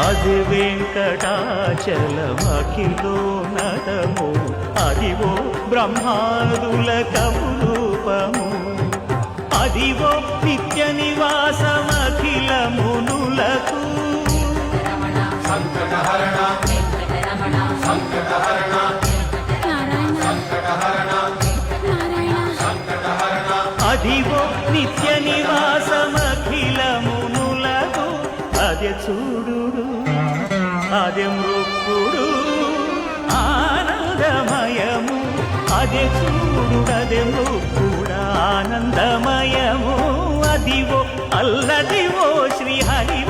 అది వెంకటాచలమఖిలో నటము అదివో బ్రహ్మాదుల కపురూపము అదివో నిత్య నివాసమఖిల మునులకు సంకటహరణ సంకటహరణ అదివో నిత్య నివాసమఖిల మునులకు అదే చూడు అదే మృక్కుడు ఆనందమయము అదే చూడు అదే మృక్కుడు ఆనందమయము అదివో అల్లదివో శ్రీహరి